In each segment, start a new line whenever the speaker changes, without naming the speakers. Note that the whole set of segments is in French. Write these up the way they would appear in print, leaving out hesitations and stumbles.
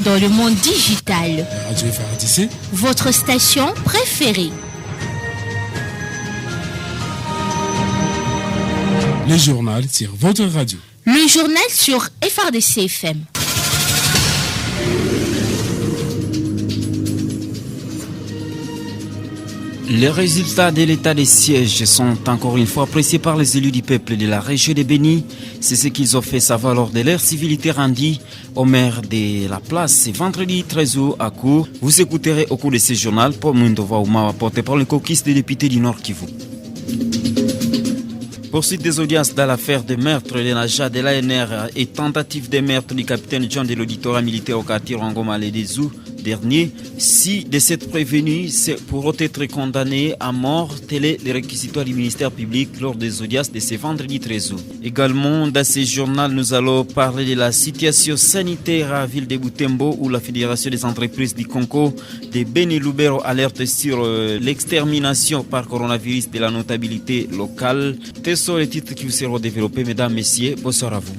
dans le monde digital.
Radio FARDC,
votre station préférée.
Le journal sur votre radio.
Le journal sur FARDC FM.
Les résultats de l'état des sièges sont encore une fois appréciés par les élus du peuple de la région de Béni. C'est ce qu'ils ont fait savoir lors de leur civilité rendue au maire de la place vendredi 13 août à Cour. Vous écouterez au cours de ce journal Paul Mwindova Ouma, porté par le caucus des députés du Nord Kivu. Poursuite des audiences dans l'affaire de meurtre de l'agent de l'ANR et tentative de meurtre du capitaine John de l'auditorat militaire au quartier Rangoma Ledezou dernier. 6 de ces prévenus pourront être condamnés à mort. Tel est le réquisitoire du ministère public lors des audiences de ce vendredi 13 août. Également, dans ce journal, nous allons parler de la situation sanitaire à la ville de Butembo où la Fédération des entreprises du Congo de Beni Lubero alerte sur l'extermination par coronavirus de la notabilité locale. Tels sont les titres qui vous seront développés, mesdames, messieurs. Bonsoir à vous.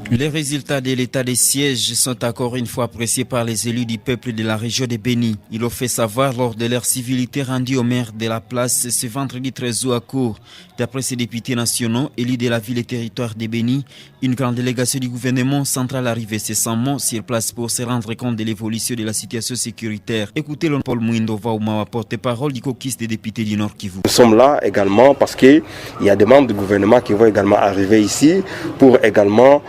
Les résultats de l'état des sièges sont encore une fois appréciés par les élus du peuple de la région de Béni. Ils l'ont fait savoir lors de leur civilité rendue au maire de la place ce vendredi 13 août à Cour. D'après ces députés nationaux élus de la ville et territoire de Béni, une grande délégation du gouvernement central arrive incessamment sur place pour se rendre compte de l'évolution de la situation sécuritaire. Écoutez le Paul Mwindova Ouma, porte-parole du caucus des députés du Nord Kivu.
Nous sommes là également parce qu'il y a des membres du gouvernement qui vont également arriver ici pour également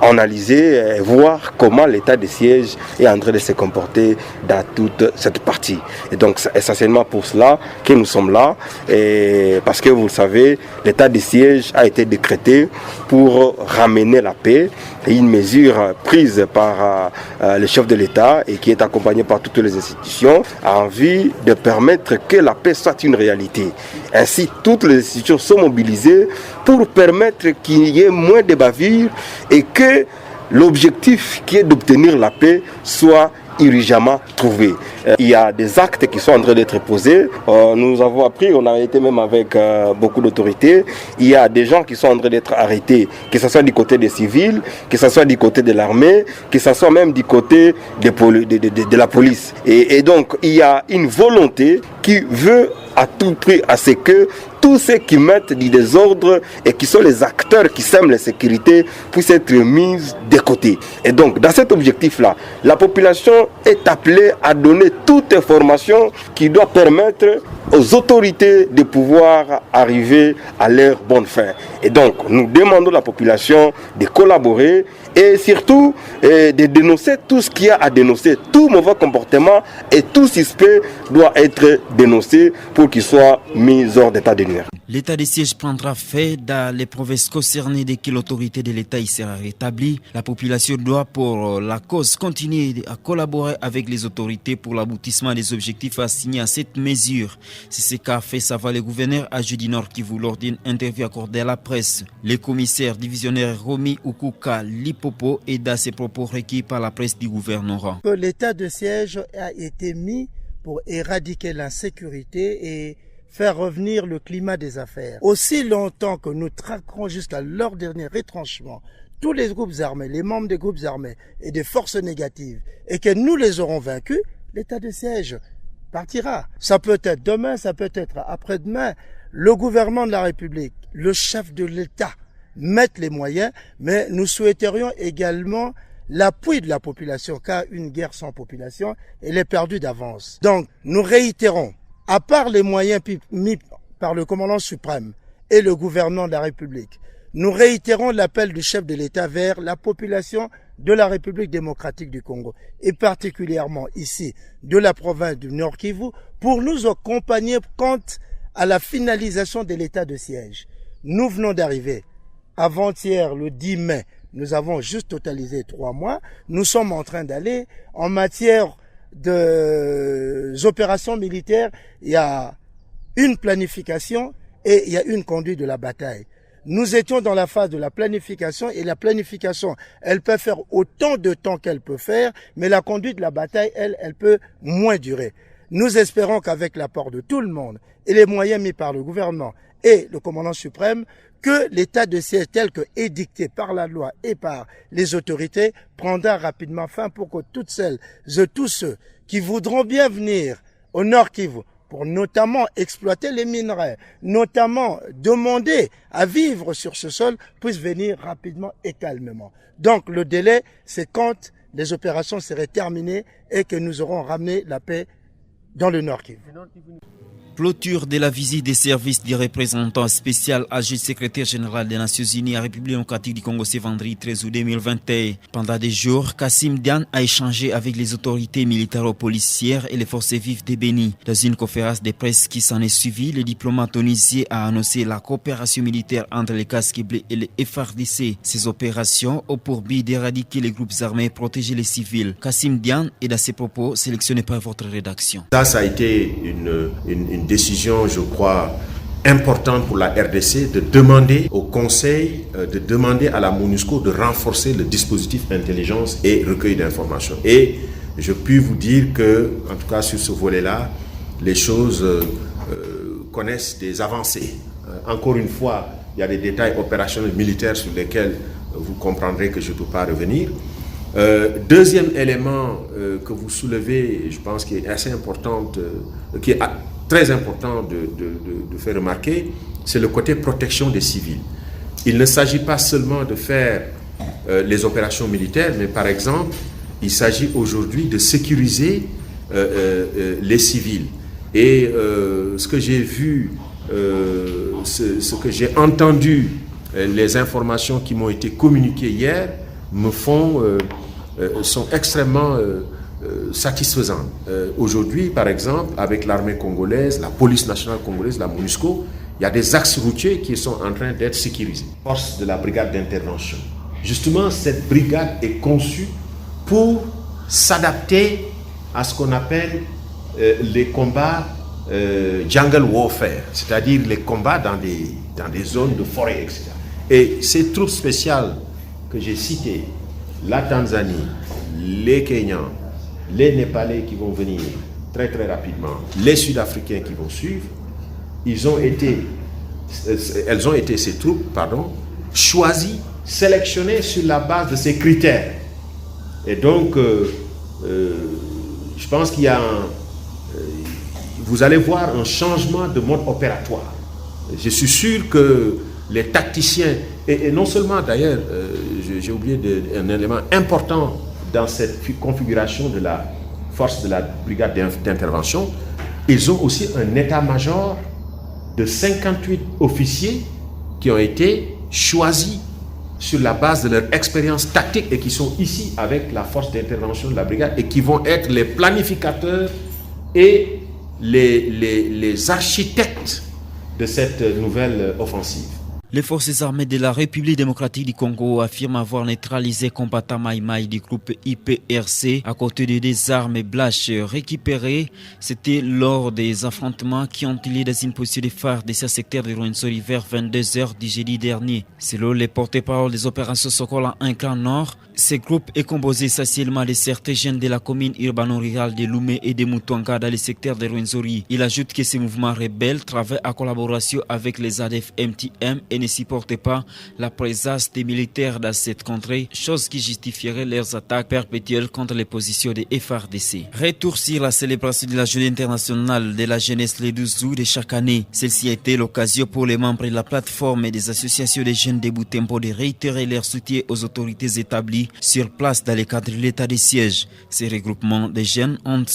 analyser et voir comment l'état des sièges est en train de se comporter dans toute cette partie. Et donc c'est essentiellement pour cela que nous sommes là, et parce que vous le savez, l'état des sièges a été décrété pour ramener la paix, et une mesure prise par le chef de l'État et qui est accompagnée par toutes les institutions a envie de permettre que la paix soit une réalité. Ainsi, toutes les institutions sont mobilisées pour permettre qu'il y ait moins de bavures et que l'objectif qui est d'obtenir la paix soit urgemment trouvé. Il y a des actes qui sont en train d'être posés. Nous avons appris, on a été même avec beaucoup d'autorités. Il y a des gens qui sont en train d'être arrêtés, que ce soit du côté des civils, que ce soit du côté de l'armée, que ce soit même du côté de la police. Et donc, il y a une volonté qui veut à tout prix à ce que tous ceux qui mettent du désordre et qui sont les acteurs qui sèment la sécurité puissent être mis de côté. Et donc, dans cet objectif-là, la population est appelée à donner toute information qui doit permettre aux autorités de pouvoir arriver à leur bonne fin. Et donc, nous demandons à la population de collaborer et surtout de dénoncer tout ce qu'il y a à dénoncer. Tout mauvais comportement et tout suspect doit être dénoncé pour qu'il soit mis hors d'état de nuire.
L'état des sièges prendra fin dans les provinces concernées dès que l'autorité de l'État y sera rétablie. La population doit pour la cause continuer à collaborer avec les autorités pour l'aboutissement des objectifs assignés à cette mesure. C'est ce qu'a fait savoir le gouverneur à Jeudi Nord Kivu lors d'une interview accordée à la presse. Le commissaire divisionnaire Romy Ukuka Lipopo aida ses propos requis par la presse du gouvernement.
L'état de siège a été mis pour éradiquer l'insécurité et faire revenir le climat des affaires. Aussi longtemps que nous traquerons jusqu'à leur dernier retranchement tous les groupes armés, les membres des groupes armés et des forces négatives, et que nous les aurons vaincus, l'état de siège partira. Ça peut être demain, ça peut être après-demain. Le gouvernement de la République, le chef de l'État mettent les moyens, mais nous souhaiterions également l'appui de la population, car une guerre sans population, elle est perdue d'avance. Donc, nous réitérons, à part les moyens mis par le commandant suprême et le gouvernement de la République, nous réitérons l'appel du chef de l'État vers la population de la République démocratique du Congo, et particulièrement ici, de la province du Nord Kivu, pour nous accompagner quant à la finalisation de l'état de siège. Nous venons d'arriver. Avant-hier, le 10 mai, nous avons juste totalisé 3 mois. Nous sommes en train d'aller en matière des opérations militaires. Il y a une planification et il y a une conduite de la bataille. Nous étions dans la phase de la planification et la planification, elle peut faire autant de temps qu'elle peut faire, mais la conduite de la bataille, elle peut moins durer. Nous espérons qu'avec l'apport de tout le monde et les moyens mis par le gouvernement et le commandant suprême que l'état de siège tel que édicté par la loi et par les autorités prendra rapidement fin pour que toutes celles et tous ceux qui voudront bien venir au Nord Kivu pour notamment exploiter les minerais, notamment demander à vivre sur ce sol, puissent venir rapidement et calmement. Donc le délai, c'est quand les opérations seraient terminées et que nous aurons ramené la paix dans le Nord Kivu.
Clôture de la visite des services du représentant spécial âgé secrétaire général des Nations Unies à République démocratique du Congo ce vendredi 13 août 2021. Pendant des jours, Kassim Diane a échangé avec les autorités militaro-policières et les forces vives de Béni. Dans une conférence de presse qui s'en est suivie, le diplomate onusien a annoncé la coopération militaire entre les casques bleus et les FARDC. Ces opérations ont pour but d'éradiquer les groupes armés et protéger les civils. Kassim Diane est dans ses propos sélectionnés par votre rédaction.
Ça a été une décision, je crois, importante pour la RDC de demander au Conseil, de demander à la MONUSCO de renforcer le dispositif intelligence et recueil d'informations. Et je puis vous dire que, en tout cas sur ce volet-là, les choses connaissent des avancées. Encore une fois, il y a des détails opérationnels militaires sur lesquels vous comprendrez que je ne peux pas revenir. Deuxième élément que vous soulevez, je pense qui est assez important, qui est très important de faire remarquer, c'est le côté protection des civils. Il ne s'agit pas seulement de faire les opérations militaires, mais par exemple, il s'agit aujourd'hui de sécuriser les civils. Et ce que j'ai vu, ce que j'ai entendu, les informations qui m'ont été communiquées hier, sont extrêmement satisfaisantes. Aujourd'hui, par exemple, avec l'armée congolaise, la police nationale congolaise, la MONUSCO, il y a des axes routiers qui sont en train d'être sécurisés. Force de la brigade d'intervention. Justement, cette brigade est conçue pour s'adapter à ce qu'on appelle les combats jungle warfare, c'est-à-dire les combats dans des zones de forêt, etc. Et ces troupes spéciales que j'ai citées, la Tanzanie, les Kenyans, les Népalais qui vont venir très très rapidement, les Sud-Africains qui vont suivre, elles ont été ces troupes, choisies, sélectionnées sur la base de ces critères. Et donc, je pense qu'il y a vous allez voir un changement de mode opératoire. Je suis sûr que les tacticiens, et non seulement d'ailleurs, j'ai oublié un élément important dans cette configuration de la force de la brigade d'intervention, ils ont aussi un état-major de 58 officiers qui ont été choisis sur la base de leur expérience tactique et qui sont ici avec la force d'intervention de la brigade et qui vont être les planificateurs et les architectes de cette nouvelle offensive.
Les forces armées de la République démocratique du Congo affirment avoir neutralisé combattants Maïmaï du groupe IPRC à côté de des armes blanches récupérées. C'était lors des affrontements qui ont eu lieu dans une position de phare de ce secteur de Rwenzori vers 22h du jeudi dernier. Selon les porte-parole des opérations Sokola 1 Clan Nord, ce groupe est composé essentiellement de certains jeunes de la commune urbano-rurale de Loumé et de Mutwanga dans le secteur de Rwenzori. Il ajoute que ces mouvements rebelles travaillent en collaboration avec les ADF MTM et ne supportent pas la présence des militaires dans cette contrée, chose qui justifierait leurs attaques perpétuelles contre les positions des FARDC. Retour sur la célébration de la Journée internationale de la jeunesse le 12 août de chaque année. Celle-ci a été l'occasion pour les membres de la plateforme et des associations des jeunes de Butembo de réitérer leur soutien aux autorités établies sur place dans le cadre de l'état de siège. Ces regroupements de jeunes ont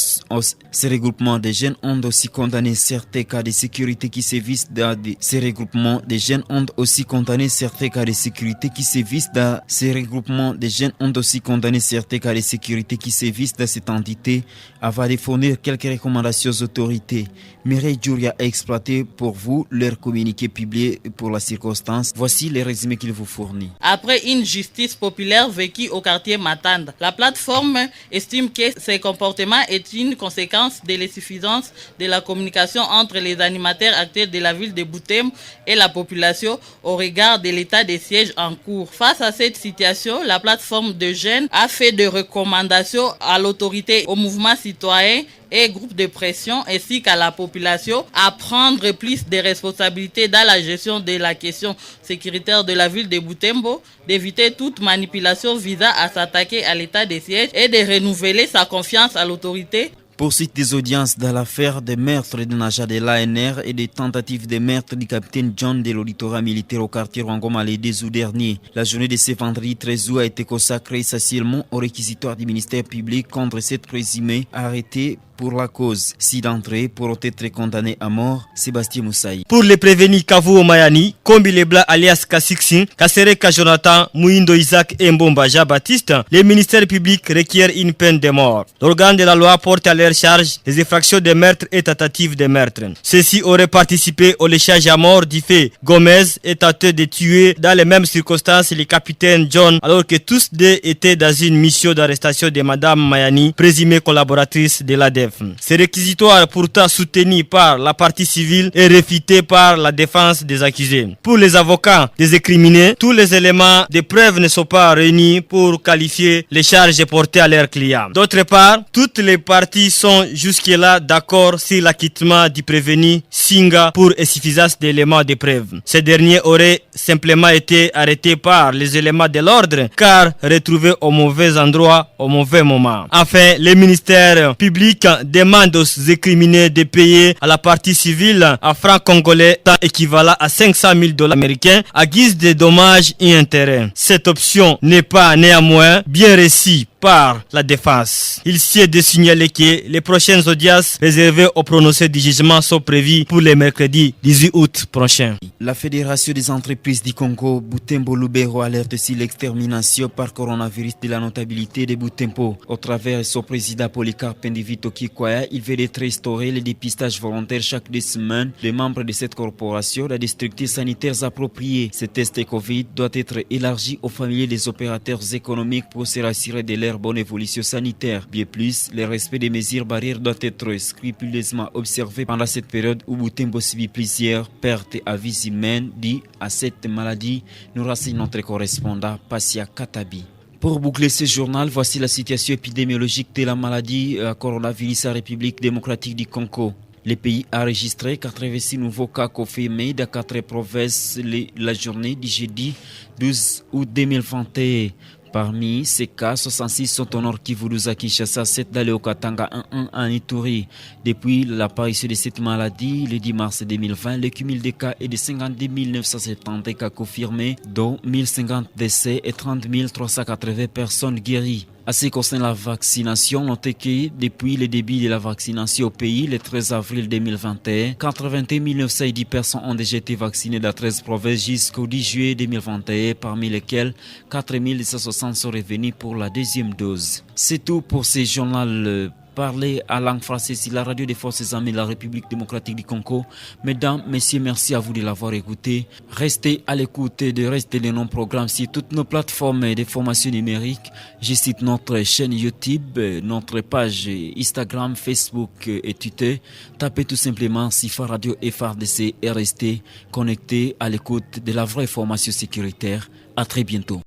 aussi condamné certains cas de sécurité qui sévissent dans ces regroupements de jeunes ont aussi condamné certains cas de sécurité qui sévissent dans ces regroupements de jeunes ont aussi condamné certains cas de sécurité qui sévissent dans cette entité avant de fournir quelques recommandations aux autorités. Mireille Djouria a exploité pour vous leur communiqué publié pour la circonstance. Voici les résumés qu'il vous fournit.
Après une justice populaire vécue au quartier Matanda, la plateforme estime que ce comportement est une conséquence de l'insuffisance de la communication entre les animateurs actuels de la ville de Butembo et la population au regard de l'état des sièges en cours. Face à cette situation, la plateforme de jeunes a fait des recommandations à l'autorité, au mouvement citoyen et groupes de pression ainsi qu'à la population à prendre plus de responsabilités dans la gestion de la question sécuritaire de la ville de Butembo, d'éviter toute manipulation visant à s'attaquer à l'état des sièges et de renouveler sa confiance à l'autorité.
Poursuite des audiences dans l'affaire des meurtres de Naja de l'ANR et des tentatives de meurtre du capitaine John de l'auditorat militaire au quartier Rwangoma le 2 août dernier. La journée de ce vendredi 13 août a été consacrée essentiellement au réquisitoire du ministère public contre cette présumée arrêtée pour la cause. 6 d'entre eux pourront être condamnés à mort. Sébastien Moussaï.
Pour les prévenus Kavuo Mayani, Kombi Lebla alias Kassiksin, Kasereka Jonathan, Mouindo Isaac et Mbomba Jean-Baptiste, les ministères publics requièrent une peine de mort. L'organe de la loi porte à leur charge les infractions de meurtre et tentatives de meurtre. Ceux-ci auraient participé au léchage à mort du fait Gomez et tenté de tuer dans les mêmes circonstances le capitaine John alors que tous deux étaient dans une mission d'arrestation de Madame Mayani, présumée collaboratrice de l'ADEF. Ces réquisitoires pourtant soutenus par la partie civile et réfutés par la défense des accusés. Pour les avocats des incriminés, tous les éléments de preuve ne sont pas réunis pour qualifier les charges portées à leurs clients. D'autre part, toutes les parties sont jusque-là d'accord sur l'acquittement du prévenu Singa pour insuffisance d'éléments de preuve. Ce dernier aurait simplement été arrêté par les éléments de l'ordre car retrouvé au mauvais endroit au mauvais moment. Enfin, les ministères publics demande aux incriminés de payer à la partie civile en francs congolais tant équivalent à $500,000 américains à guise de dommages et intérêts. Cette option n'est pas néanmoins bien reçue par la défense. Il s'y est de signaler que les prochaines audiences réservées au prononcé du jugement sont prévues pour le mercredi 18 août prochain.
La Fédération des entreprises du Congo, Butembo Lubero, alerte sur l'extermination par coronavirus de la notabilité de Butembo. Au travers de son président Polycarpe Ndivito Kikwaya, il veut restaurer le dépistage volontaire chaque 2 semaines. Les membres de cette corporation ont des structures sanitaires appropriées. Ce test Covid doit être élargi aux familles des opérateurs économiques pour se rassurer de leur bonne évolution sanitaire. Bien plus, le respect des mesures barrières doit être scrupuleusement observé pendant cette période où Butembo subit plusieurs pertes à vie humaine dues à cette maladie, nous renseigne notre correspondant Passia Katabi. Pour boucler ce journal, voici la situation épidémiologique de la maladie coronavirus en République démocratique du Congo. Le pays a enregistré 86 nouveaux cas confirmés dans 4 provinces la journée du jeudi 12 août 2021. Parmi ces cas, 66 sont au nord Kivu, à Kinshasa, 7 dans le Haut-Katanga, 1 en Ituri. Depuis l'apparition de cette maladie, le 10 mars 2020, le cumul des cas est de 52 970 cas confirmés, dont 1050 décès et 30 380 personnes guéries. À ce qui concerne la vaccination, notez que depuis le début de la vaccination au pays, le 13 avril 2021, 81 910 personnes ont déjà été vaccinées dans 13 provinces jusqu'au 10 juillet 2021, parmi lesquelles 4 160 sont revenus pour la 2e dose. C'est tout pour ce journal parler à langue française sur la radio des forces armées de la République démocratique du Congo. Mesdames, messieurs, merci à vous de l'avoir écouté. Restez à l'écoute de rester de nos programmes sur toutes nos plateformes de formation numérique. Je cite notre chaîne YouTube, notre page Instagram, Facebook et Twitter. Tapez tout simplement Sifa Radio FRDC et restez connectés à l'écoute de la vraie formation sécuritaire. À très bientôt.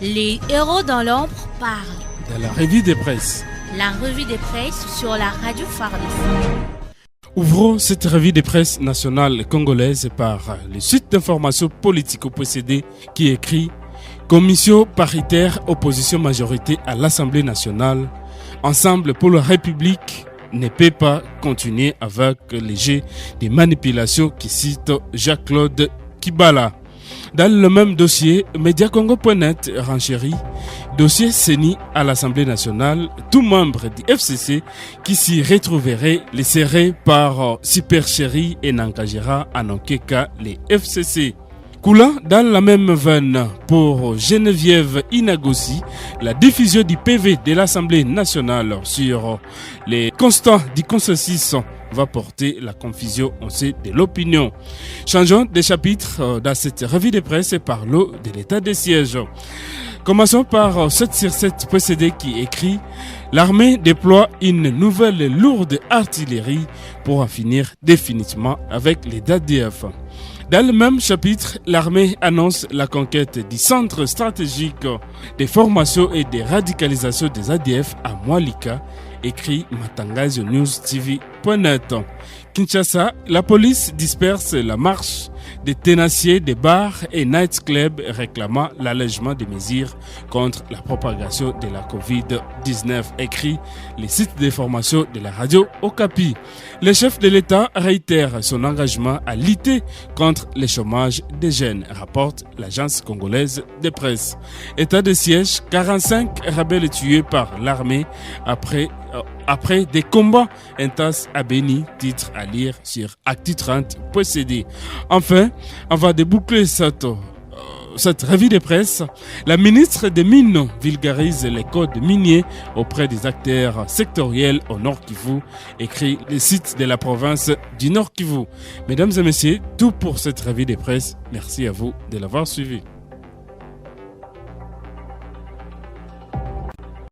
Les héros dans l'ombre parlent.
Dans la revue de presse.
La revue de presse sur la radio FARDC.
Ouvrons cette revue de presse nationale congolaise par le site d'information politico-possédé qui écrit « Commission paritaire opposition majorité à l'Assemblée nationale. Ensemble pour la République ne peut pas continuer avec les jets de manipulation » qui cite Jacques-Claude Kibala. Dans le même dossier, Mediacongo.net renchérit dossier CENI à l'Assemblée nationale. Tout membre du FCC qui s'y retrouverait les serré par Superchéri et n'engagera en aucun cas les FCC. Coulant dans la même veine pour Geneviève Inagossi, la diffusion du PV de l'Assemblée nationale sur les constants du consensus va porter la confusion de l'opinion. Changeons de chapitre dans cette revue de presse et parlons de l'état des sièges. Commençons par 7 sur 7 précédé qui écrit « L'armée déploie une nouvelle lourde artillerie pour en finir définitivement avec les ADF ». Dans le même chapitre, l'armée annonce la conquête du centre stratégique des formations et des radicalisations des ADF à Mwalika, écrit Matangazo News TV.net. Kinshasa, la police disperse la marche des tenanciers des bars et nightclubs réclamant l'allègement des mesures contre la propagation de la Covid-19, écrit les sites d'information de la radio Okapi. Le chef de l'État réitère son engagement à lutter contre le chômage des jeunes, rapporte l'agence congolaise de presse. État de siège, 45 rebelles tués par l'armée après des combats intenses à Beni, titre à lire sur Actu30.cd. Enfin, on va déboucler cette revue de presse. La ministre des Mines vulgarise les codes miniers auprès des acteurs sectoriels au Nord Kivu, écrit le site de la province du Nord Kivu. Mesdames et messieurs, tout pour cette revue de presse. Merci à vous de l'avoir suivi.